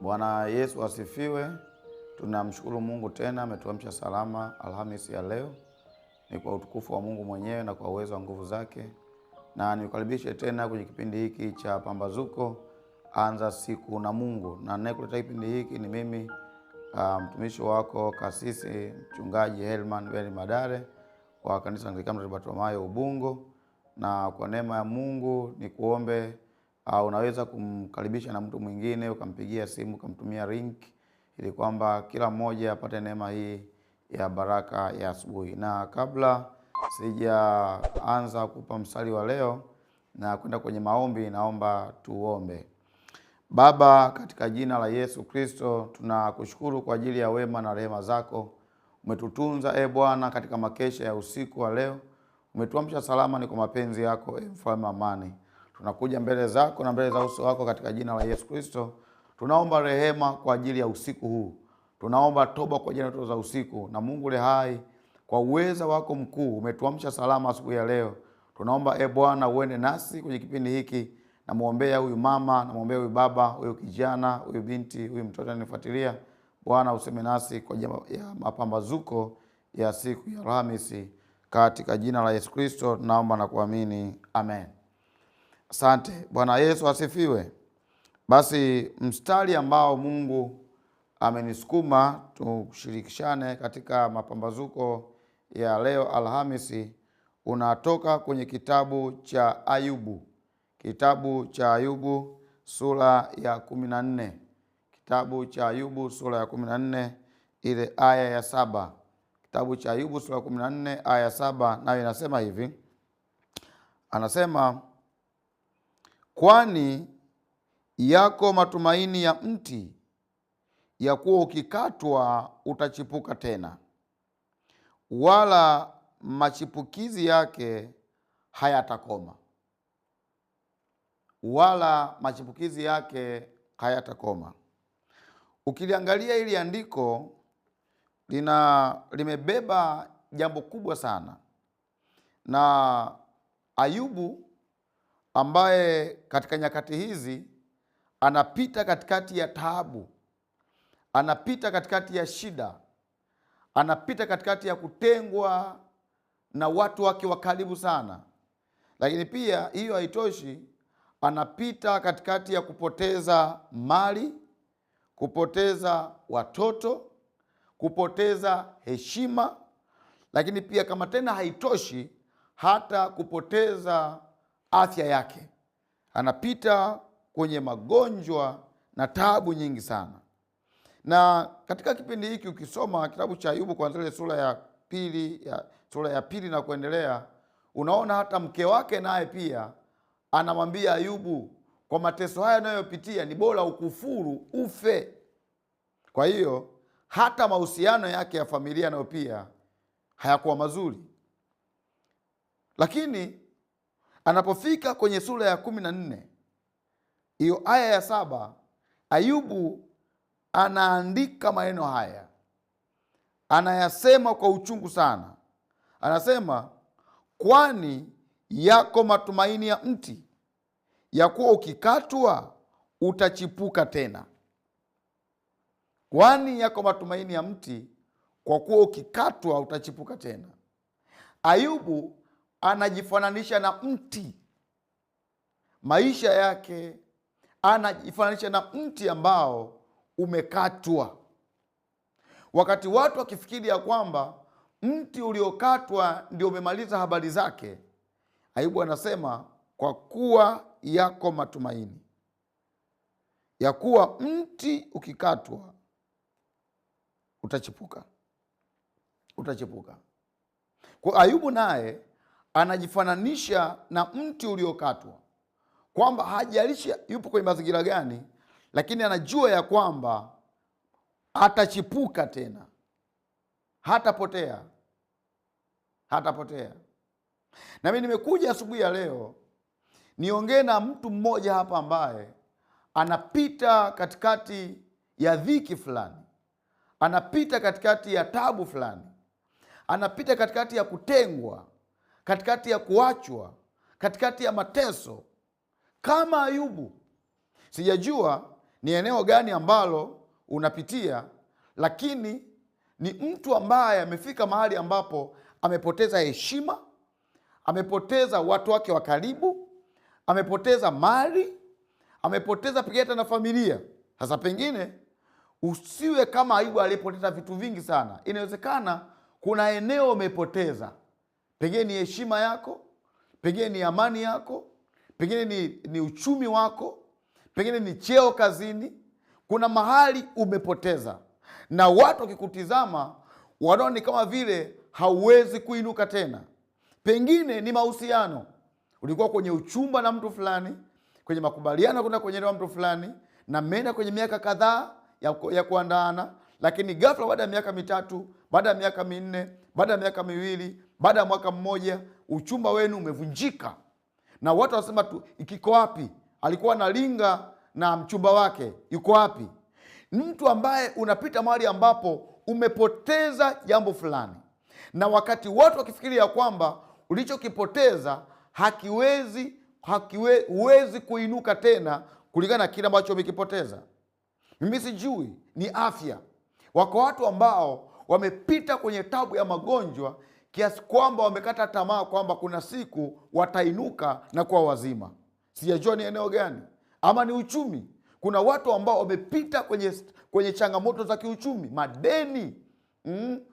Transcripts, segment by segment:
Bwana Yesu asifiwe. Tunamshukuru Mungu tena ametuamsha salama Alhamisi ya leo. Ni kwa utukufu wa Mungu mwenyewe na kwa uwezo wa nguvu zake. Na nikukaribishe tena kwenye kipindi hiki cha Pambazuko, anza siku na Mungu. Na ninayekuleta kipindi hiki ni mimi mtumishi wako Kasisi Mchungaji Helman Beni Madare wa Kanisa Anglikana Bartolomayo Ubungo. Na kwa neema ya Mungu ni kuombe unaweza kumkaribisha na mtu mwingine, ukampigia simu, ukamtumia link ili kwamba kila mmoja apate neema hii ya baraka ya asubuhi. Na kabla sijaanza kupa mstari wa leo na kwenda kwenye maombi, naomba tuombe. Baba, katika jina la Yesu Kristo, tunakushukuru kwa ajili ya wema na rehema zako. Umetutunza Bwana katika makesha ya usiku wa leo. Umetuamsha salama, ni kwa mapenzi yako Mfalme amani. Tunakuja mbele zako na mbele za uso wako katika jina la Yesu Kristo. Tunaomba rehema kwa ajili ya usiku huu. Tunaomba toba kwa ajili ya ndoto za usiku. Na Mungu le hai, kwa uweza wako mkuu, umetuamsha salama asubuhi ya leo. Tunaomba Bwana uende nasi kwenye kipindi hiki. Na muombea huyu mama, na muombea huyu baba, huyu kijana, huyu binti, huyu mtoto ananifuatilia. Bwana useme nasi kwa ajili ya mapambazuko ya siku ya Alhamisi. Katika jina la Yesu Kristo naomba na kuamini. Amen. Asante. Bwana Yesu asifiwe. Basi mstari ambao Mungu amenisukuma tushirikishane katika mapambazuko ya leo Alhamisi unatoka kwenye kitabu cha Ayubu. Kitabu cha Ayubu sura ya 14. Kitabu cha Ayubu sura ya 14 ile aya ya 7. Kitabu cha Ayubu sura ya 14 aya ya 7 nayo inasema hivi. Anasema, kwani yako matumaini ya mti ya kuwa ukikatwa utachipuka tena, wala machipukizi yake hayatakoma. Wala machipukizi yake hayatakoma. Ukiliangalia hili andiko limebeba jambo kubwa sana. Na Ayubu ambaye katika nyakati hizi anapita katikati ya taabu, anapita katikati ya shida, anapita katikati ya kutengwa na watu wake wa karibu sana. Lakini pia hiyo haitoshi, anapita katikati ya kupoteza mali, kupoteza watoto, kupoteza heshima. Lakini pia kama tena haitoshi, hata kupoteza afya yake. Anapita kwenye magonjwa na taabu nyingi sana. Na katika kipindi hiki ukisoma kitabu cha Ayubu kuanzia sura ya pili na kuendelea, unaona hata mke wake naye pia anamwambia Ayubu, kwa mateso haya anayopitia ni bora ukufuru ufe. Kwa hiyo hata mahusiano yake ya familia nayo pia hayakuwa mazuri. Lakini anapofika kwenye sura ya 14 hiyo aya ya 7, Ayubu anaandika maneno haya, anayasema kwa uchungu sana. Anasema, kwani yako matumaini ya mti ya kuwa ukikatwa utachipuka tena. Kwani yako matumaini ya mti kwa kuwa ukikatwa utachipuka tena. Ayubu anajifananisha na mti. Maisha yake anajifananisha na mti ambao umekatwa. Wakati watu wakifikiri ya kwamba mti uliokatwa ndio umemaliza habari zake, Ayubu anasema, kwa kuwa yako matumaini ya kuwa mti ukikatwa utachipuka. Utachipuka. Kwa Ayubu naye anajifananisha na mti uliokatwa, kwamba hajalishi yupo kwenye mazingira gani, lakini anajua ya kwamba atachipuka tena, hatapotea. Na mimi nimekuja asubuhi ya leo niongee na mtu mmoja hapa ambaye anapita katikati ya dhiki fulani, anapita katikati ya tabu fulani, anapita katikati ya kutengwa, katikati ya kuachwa, katikati ya mateso kama Ayubu. Sijajua ni eneo gani ambalo unapitia, lakini ni mtu ambaye amefika mahali ambapo amepoteza heshima, amepoteza watu wake wa karibu, amepoteza mali, amepoteza pengine hata na familia. Sasa pengine usiwe kama Ayubu aliyepoteza vitu vingi sana. Inawezekana kuna eneo umepoteza, pengine ni heshima yako, pengine ni amani yako, pengine ni uchumi wako, pengine ni cheo kazini. Kuna mahali umepoteza, na watu wakikutizama wanaona ni kama vile hauwezi kuinuka tena. Pengine ni mahusiano, ulikuwa kwenye uchumba na mtu fulani, kwenye makubaliano kuna kwenye ndoa mtu fulani, na mmeenda kwenye miaka kadhaa ya kuandaana, lakini ghafla baada ya miaka mitatu, baada ya miaka minne, baada ya miaka miwili, baada ya mwaka mmoja, uchumba wenu umevunjika. Na watu wanasema tu, ikiko wapi? Alikuwa analinga na mchumba wake, yuko wapi? Mtu ambaye unapita mahali ambapo umepoteza jambo fulani, na wakati watu wakifikiria kwamba ulichokipoteza huwezi kuinuka tena kulingana na kile ambacho umekipoteza. Mimi sijui ni afya. Wako watu ambao wamepita kwenye tabu ya magonjwa kiasi kwamba wamekata tamaa kwamba kuna siku watainuka na kuwa wazima. Sijajua ni eneo gani, ama ni uchumi. Kuna watu ambao wamepita kwenye changamoto za kiuchumi, madeni,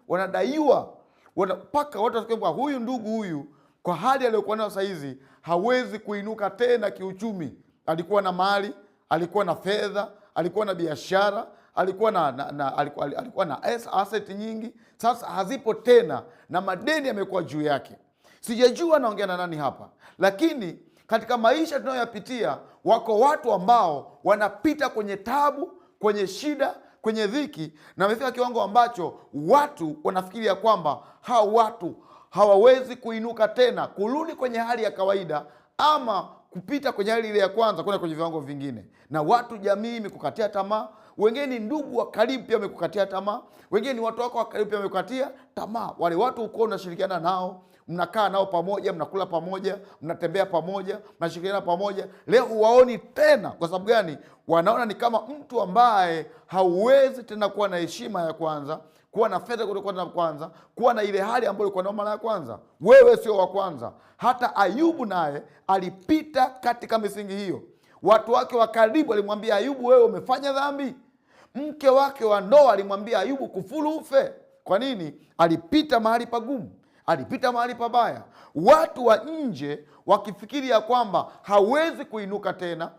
wanadaiwa, mpaka watu wasema huyu ndugu huyu kwa hali aliyokuwa nayo saizi hawezi kuinuka tena kiuchumi. Alikuwa na mali, alikuwa na fedha, alikuwa na biashara, alikuwa na asset nyingi, sasa hazipo tena na madeni yamekuwa juu yake. Sijajua naongea na nani hapa, lakini katika maisha tunayoyapitia wako watu ambao wanapita kwenye tabu, kwenye shida, kwenye dhiki, na wamefika kiwango ambacho watu wanafikiria kwamba hao watu hawawezi kuinuka tena kurudi kwenye hali ya kawaida, ama kupita kwenye hali ile ya kwanza kwenda kwenye viwango vingine. Na watu, jamii imekukatia tamaa. Wengine ni ndugu wa karibu pia wamekukatia tamaa. Wengine ni watu wako wa karibu pia wamekukatia tamaa. Wale watu uko unashirikiana nao, mnakaa nao pamoja, mnakula pamoja, mnatembea pamoja, mnashirikiana pamoja, leo huwaoni tena. Kwa sababu gani? Wanaona ni kama mtu ambaye hauwezi tena kuwa na heshima ya kwanza, kuwa na fedha kutokuwa na kwanza, kuwa na ile hali ambayo ulikuwa nayo mara ya kwanza. Wewe sio wa kwanza. Hata Ayubu naye alipita katika misingi hiyo. Watu wake wa karibu walimwambia Ayubu, wewe umefanya dhambi. Mke wake wa ndoa alimwambia Ayubu, kufuru ufe. Kwa nini? Alipita mahali pagumu, alipita mahali pabaya. Watu wa nje wakifikiri ya kwamba hawezi kuinuka tena,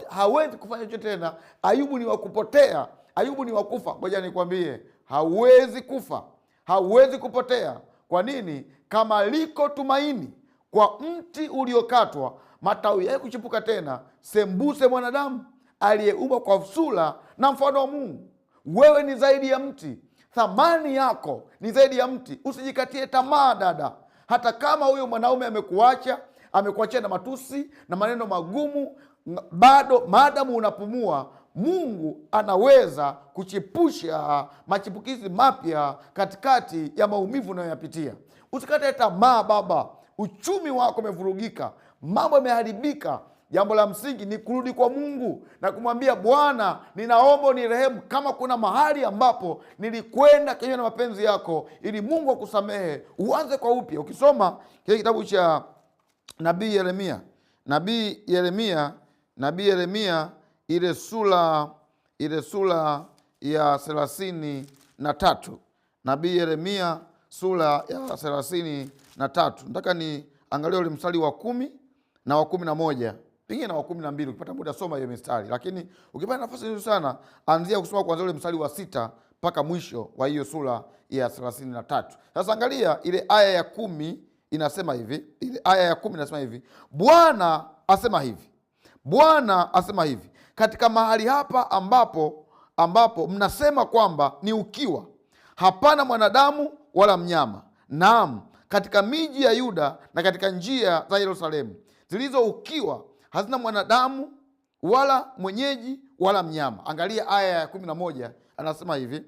hawezi kufanya chochote tena, Ayubu ni wakupotea, Ayubu ni wakufa. Ngoja nikwambie, hauwezi kufa, hauwezi kupotea. Kwa nini? Kama liko tumaini kwa mti uliokatwa, matawi yake kuchipuka tena, sembuse mwanadamu aliyeumbwa kwa sura na mfano wa Mungu. Wewe ni zaidi ya mti, thamani yako ni zaidi ya mti. Usijikatie tamaa dada, hata kama huyo mwanaume amekuachia na matusi na maneno magumu, bado maadamu unapumua, Mungu anaweza kuchipusha machipukizi mapya katikati ya maumivu unayoyapitia. Usikate tamaa baba, uchumi wako umevurugika, mambo yameharibika. Jambo la msingi ni kurudi kwa Mungu na kumwambia, Bwana, ninaomba unirehemu kama kuna mahali ambapo nilikwenda kinyume na mapenzi yako, ili Mungu akusamehe, uanze kwa upya. Ukisoma kile kitabu cha Nabii Yeremia, ile sura ya 33. Nabii Yeremia sura ya 33. Nataka niangalie ule mstari wa 10 na wa 11, pengine na wa 12. Ukipata muda soma hiyo mistari, lakini ukipata nafasi nzuri sana anzia kusoma kuanzia ule mstari wa 6 mpaka mwisho wa hiyo sura ya 33. Sasa angalia ile aya ya 10 inasema hivi. Ile aya ya 10 inasema hivi: Bwana asema hivi, Bwana asema hivi, katika mahali hapa ambapo mnasema kwamba ni ukiwa, hapana mwanadamu wala mnyama, naam, katika miji ya Yuda na katika njia za Yerusalemu zilizo ukiwa, hazina mwanadamu wala mwenyeji wala mnyama. Angalia aya ya 11, anasema hivi: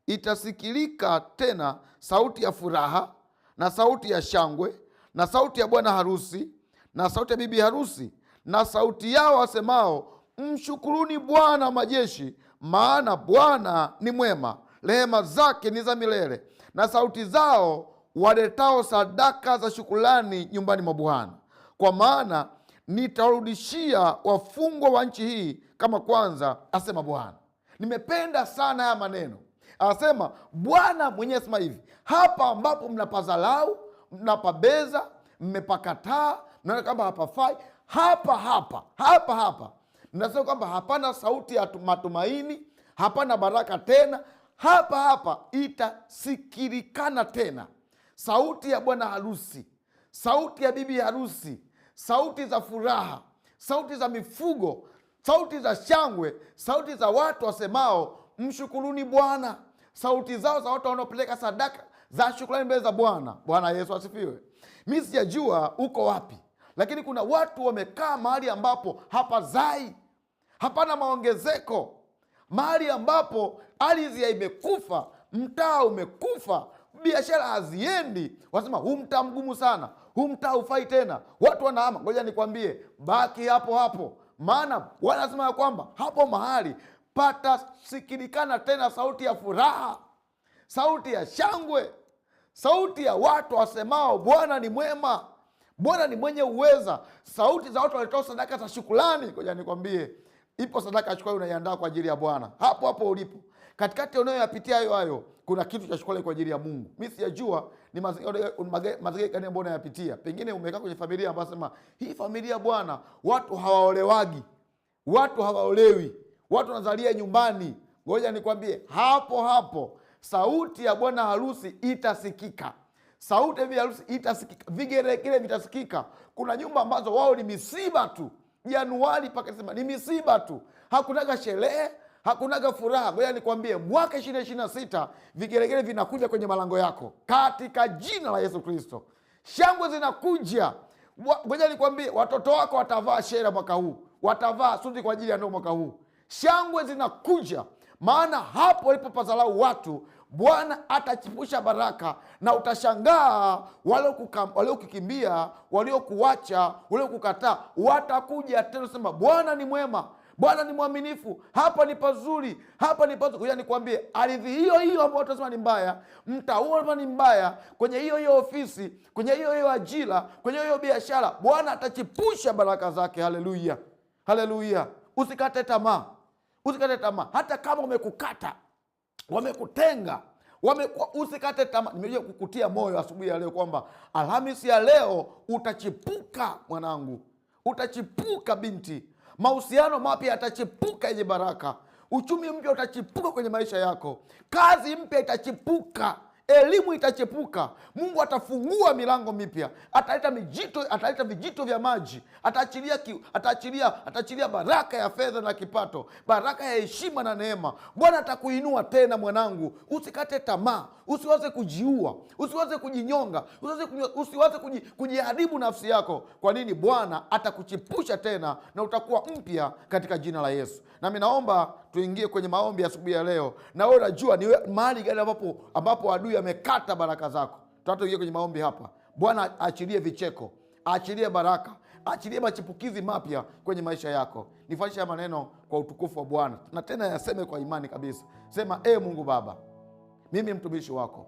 itasikilika tena sauti ya furaha na sauti ya shangwe na sauti ya bwana harusi na sauti ya bibi harusi na sauti yao wasemao, mshukuruni Bwana majeshi, maana Bwana ni mwema, rehema zake ni za milele. Na sauti zao waletao sadaka za shukrani nyumbani mwa Bwana. Kwa maana nitarudishia wafungwa wa nchi hii kama kwanza, asema Bwana. Nimependa sana haya maneno. Anasema Bwana mwenyewe asema hivi, hapa ambapo mnapazalau, mnapabeza, mmepakataa, mnaona kama hapafai, hapa mnasema kwamba hapana sauti ya matumaini, hapana baraka tena, hapa itasikilikana tena sauti ya bwana harusi, sauti ya bibi harusi, sauti za furaha, sauti za mifugo, sauti za shangwe, sauti za watu wasemao mshukuruni Bwana, sauti zao za watu wanaopeleka sadaka za shukrani mbele za Bwana. Bwana Yesu asifiwe. Mi sijajua uko wapi, lakini kuna watu wamekaa mahali ambapo hapazai, hapana maongezeko, mahali ambapo ardhi imekufa, mtaa umekufa, biashara haziendi. Wasema huu mtaa mgumu sana, huu mtaa hufai tena, watu wanahama. Ngoja nikwambie, baki hapo, maana wanasema ya kwamba hapo mahali patasikilikana tena sauti ya furaha, sauti ya shangwe, sauti ya watu wasemao Bwana ni mwema, Bwana ni mwenye uweza, sauti za watu walitoa sadaka za shukrani. Ngoja nikwambie, ipo sadaka ya shukrani unaiandaa kwa ajili ya Bwana hapo ulipo, katikati unayoyapitia hayo kuna kitu cha shukrani kwa ajili ya Mungu. Mimi sijajua ni mazingira gani ambayo unayapitia. Pengine umekaa kwenye familia ambayo sema hii familia Bwana, watu hawaolewagi, watu hawaolewi, watu wanazalia nyumbani. Ngoja nikwambie, hapo sauti ya bwana harusi itasikika, sauti ya bibi harusi itasikika, vigeregere vitasikika. Kuna nyumba ambazo wao ni misiba tu, Januari mpaka Desemba ni misiba tu, hakunaga sherehe, hakunaga furaha. Ngoja nikwambie, mwaka 2026 vigeregere vinakuja kwenye malango yako katika jina la Yesu Kristo. Shangwe zinakuja. Ngoja nikwambie, watoto wako watavaa shera mwaka huu, watavaa suti kwa ajili ya ndoa mwaka huu. Shangwe zinakuja, maana hapo walipopazalau watu, Bwana atachipusha baraka, na utashangaa waliokukimbia, waliokuacha, waliokukataa watakuja tena sema Bwana ni mwema, Bwana ni mwaminifu, hapa ni pazuri, hapa ni pazuri. Kuja nikwambie, ardhi hiyo ambayo utasema ni mbaya, mtaa huo ni mbaya, kwenye hiyo ofisi, kwenye hiyo ajira, kwenye hiyo biashara, Bwana atachipusha baraka zake. Haleluya, haleluya. Usikate tamaa, usikate tamaa. Hata kama wamekukata, wamekutenga, usikate tamaa. Nimekuja kukutia moyo asubuhi ya leo kwamba Alhamisi ya leo utachipuka mwanangu, utachipuka binti. Mahusiano mapya yatachipuka yenye baraka, uchumi mpya utachipuka kwenye maisha yako, kazi mpya itachipuka, elimu itachipuka. Mungu atafungua milango mipya, ataleta vijito vya maji, ataachilia baraka ya fedha na kipato, baraka ya heshima na neema. Bwana atakuinua tena mwanangu, usikate tamaa, usiwaze kujiua, usiwaze kujinyonga, usiwaze kujiharibu nafsi yako. Kwa nini? Bwana atakuchipusha tena na utakuwa mpya katika jina la Yesu. Nami naomba tuingie kwenye maombi asubuhi ya leo, na wewe unajua ni mahali gani ambapo adui amekata baraka zako. Tuingie kwenye maombi hapa. Bwana aachilie vicheko, aachilie baraka, aachilie machipukizi mapya kwenye maisha yako. Nifanyishe maneno kwa utukufu wa Bwana, na tena yaseme kwa imani kabisa. Sema, Mungu Baba, mimi mtumishi wako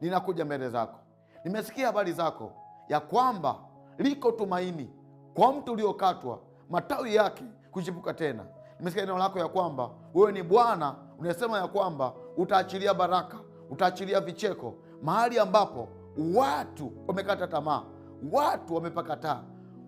ninakuja mbele zako. Nimesikia habari zako ya kwamba liko tumaini kwa mtu uliokatwa, matawi yake kuchipuka tena. Nimesikia neno lako ya kwamba wewe ni Bwana unasema ya kwamba utaachilia baraka, utaachilia vicheko mahali ambapo watu wamekata tamaa, watu wamepakataa,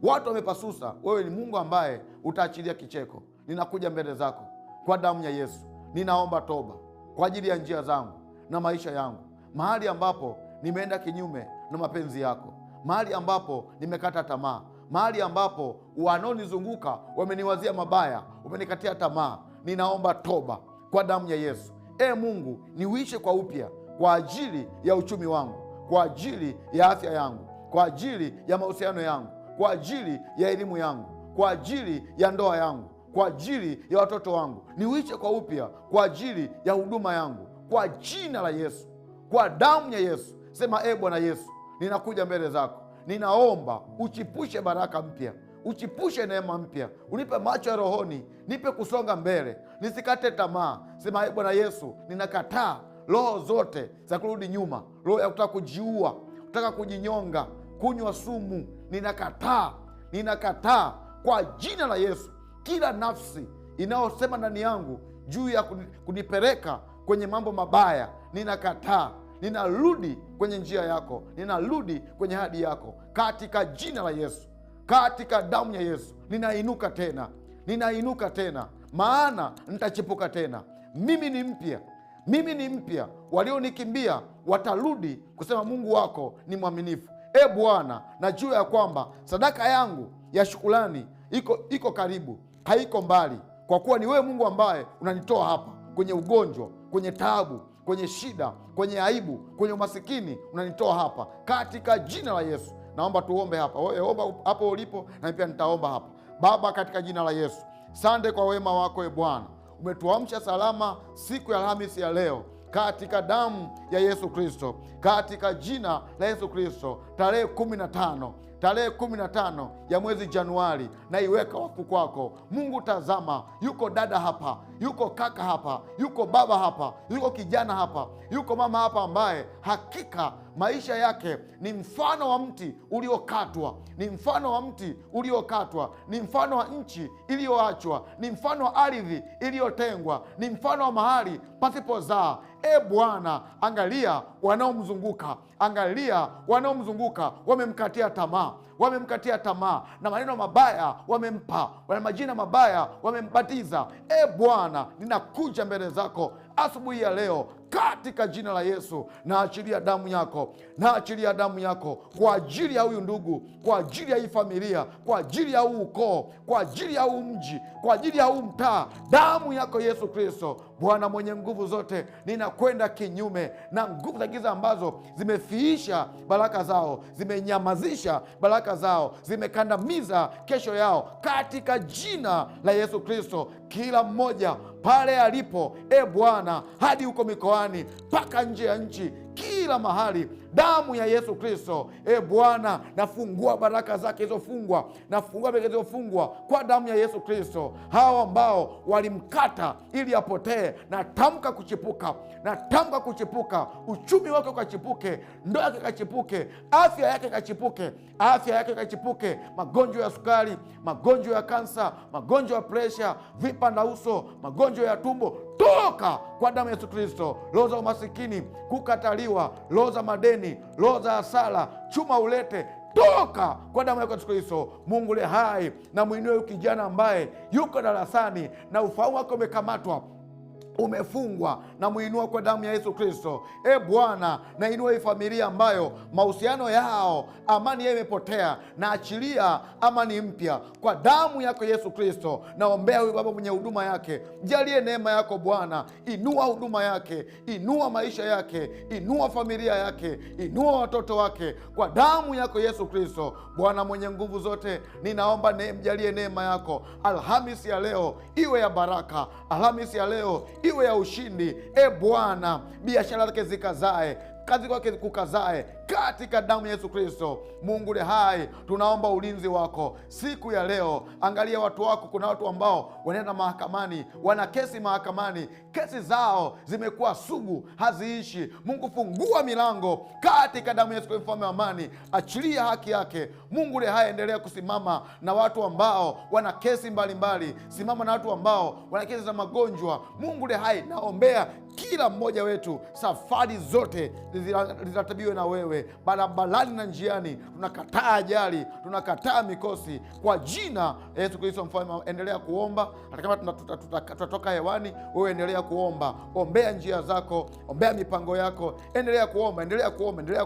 watu wamepasusa. Wewe ni Mungu ambaye utaachilia kicheko. Ninakuja mbele zako kwa damu ya Yesu. Ninaomba toba kwa ajili ya njia zangu na maisha yangu, mahali ambapo nimeenda kinyume na mapenzi yako, mahali ambapo nimekata tamaa, mahali ambapo wanaonizunguka wameniwazia mabaya, wamenikatia tamaa. Ninaomba toba kwa damu ya Yesu. Mungu, niuishe kwa upya kwa ajili ya uchumi wangu, kwa ajili ya afya yangu, kwa ajili ya mahusiano yangu, kwa ajili ya elimu yangu, kwa ajili ya ndoa yangu, kwa ajili ya watoto wangu. Niuishe kwa upya kwa ajili ya huduma yangu, kwa jina la Yesu, kwa damu ya Yesu. Sema, Bwana Yesu, ninakuja mbele zako, ninaomba uchipushe baraka mpya, uchipushe neema mpya, unipe macho ya rohoni, nipe kusonga mbele, nisikate tamaa. Sema, Bwana Yesu, ninakataa roho zote za kurudi nyuma, roho ya kutaka kujiua, kutaka kujinyonga, kunywa sumu, ninakataa kwa jina la Yesu. Kila nafsi inayosema ndani yangu juu ya kunipeleka kwenye mambo mabaya, ninakataa. Ninarudi kwenye njia yako, ninarudi kwenye ahadi yako katika jina la Yesu, katika damu ya Yesu. Ninainuka tena, maana nitachipuka tena. Mimi ni mpya. Walionikimbia watarudi kusema Mungu wako ni mwaminifu. Bwana, najua ya kwamba sadaka yangu ya shukrani iko karibu, haiko mbali, kwa kuwa ni wewe Mungu ambaye unanitoa hapa kwenye ugonjwa, kwenye taabu, kwenye shida, kwenye aibu, kwenye umasikini, unanitoa hapa katika jina la Yesu. Naomba tuombe hapa. Wewe omba hapo ulipo, na pia nitaomba hapa. Baba, katika jina la Yesu, sante kwa wema wako Bwana. Umetuamsha salama siku ya Alhamisi ya leo, katika damu ya Yesu Kristo, katika jina la Yesu Kristo. Tarehe 15 ya mwezi Januari naiweka wakfu kwako Mungu. Tazama, yuko dada hapa, yuko kaka hapa, yuko baba hapa, yuko kijana hapa, yuko mama hapa, ambaye hakika maisha yake ni mfano wa mti uliokatwa, ni mfano wa mti uliokatwa, ni mfano wa nchi iliyoachwa, ni mfano wa ardhi iliyotengwa, ni mfano wa mahali pasipozaa. Bwana, angalia wanaomzunguka, wamemkatia tamaa, na maneno mabaya wamempa, wana majina mabaya wamembatiza. Bwana, ninakuja mbele zako asubuhi ya leo katika jina la Yesu. Naachilia damu yako kwa ajili ya huyu ndugu, kwa ajili ya hii familia, kwa ajili ya huu ukoo, kwa ajili ya huu mji, kwa ajili ya huu mtaa. Damu yako Yesu Kristo, Bwana mwenye nguvu zote, ninakwenda kinyume na nguvu za giza ambazo zimefiisha baraka zao, zimenyamazisha baraka zao, zimekandamiza kesho yao, katika jina la Yesu Kristo. Kila mmoja pale alipo, Bwana, hadi huko mikoani mpaka nje ya nchi, kila mahali, damu ya Yesu Kristo. Bwana, nafungua baraka zake zilizofungwa, nafungua baraka zilizofungwa kwa damu ya Yesu Kristo. Hao ambao walimkata ili apotee, natamka kuchipuka, uchumi wake ukachipuke, ndoa yake kachipuke, afya yake kachipuke, magonjwa ya sukari, magonjwa ya kansa, magonjwa ya presha, vipanda uso, magonjwa ya tumbo, toka kwa damu ya Yesu Kristo. Roho za umasikini, kukataliwa, roho za madeni, roho za hasara, chuma ulete, toka kwa damu ya Yesu Kristo. Mungu le hai, na muinue huyu kijana ambaye yuko darasani na ufahamu wake umekamatwa, umefungwa, na muinua kwa damu ya Yesu Kristo. Bwana, na inua hii familia ambayo mahusiano yao, amani yao imepotea, na achilia amani mpya kwa damu yako Yesu Kristo. Naombea huyu baba mwenye huduma yake, jalie neema yako Bwana, inua huduma yake, inua maisha yake, inua familia yake, inua watoto wake kwa damu yako Yesu Kristo. Bwana mwenye nguvu zote, ninaomba mjalie neema yako. Alhamisi ya leo iwe ya baraka, Alhamisi ya leo iwe ya ushindi. Bwana, biashara zake zikazae, kazi kwake kukazae katika damu ya Yesu Kristo. Mungu le hai, tunaomba ulinzi wako siku ya leo. Angalia watu wako, kuna watu ambao wanaenda mahakamani, wana kesi mahakamani, kesi zao zimekuwa sugu, haziishi. Mungu, fungua milango katika damu ya Yesu Kristo, mfalme wa amani, achilia haki yake. Mungu le hai, endelea kusimama na watu ambao wana kesi mbalimbali, simama na watu ambao wana kesi za magonjwa. Mungu le hai, naombea kila mmoja wetu, safari zote ziratibiwe na wewe, barabarani na njiani. Tunakataa ajali, tunakataa mikosi kwa jina la Yesu Kristo, mfalme. Endelea kuomba hata kama tutatoka hewani, wewe endelea kuomba. Ombea njia zako, ombea mipango yako, endelea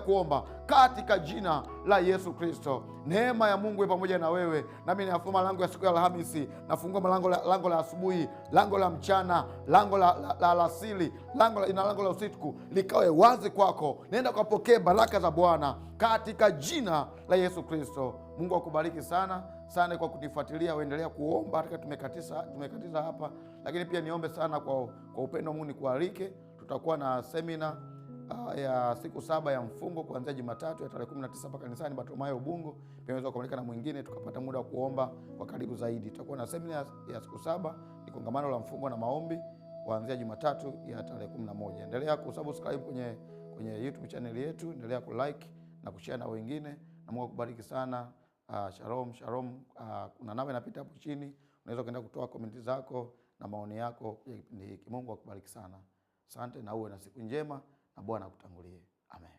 kuomba katika jina la Yesu Kristo. Neema ya Mungu pamoja na wewe. Nami ninafungua malango ya siku ya Alhamisi, nafungua lango la asubuhi, lango la mchana, lango la alasiri, lango la usiku likawe wazi kwako. Nenda ukapokee baraka za Bwana katika jina la Yesu Kristo. Mungu akubariki sana kwa kunifuatilia. Uendelea kuomba hata tumekatiza hapa, lakini pia niombe sana kwa upendo wa Mungu, nikualike. Tutakuwa na semina ya siku 7 ya mfungo kuanzia Jumatatu ya tarehe 19 mpaka kanisani Bartomayo Ubungo. Pia unaweza kuonekana na mwingine tukapata muda wa kuomba kwa karibu zaidi. Tutakuwa na semina ya siku 7, ni kongamano la mfungo na maombi kuanzia Jumatatu ya tarehe 11. Endelea kusubscribe kwenye YouTube channel yetu, endelea kulike na kushare na wengine, na Mungu akubariki sana. Shalom, shalom. Kuna namba inapita hapo chini, unaweza kwenda kutoa komenti zako na maoni yako kwenye kipindi hiki. Mungu akubariki sana. Asante na uwe na siku njema na Bwana akutangulie. Amen.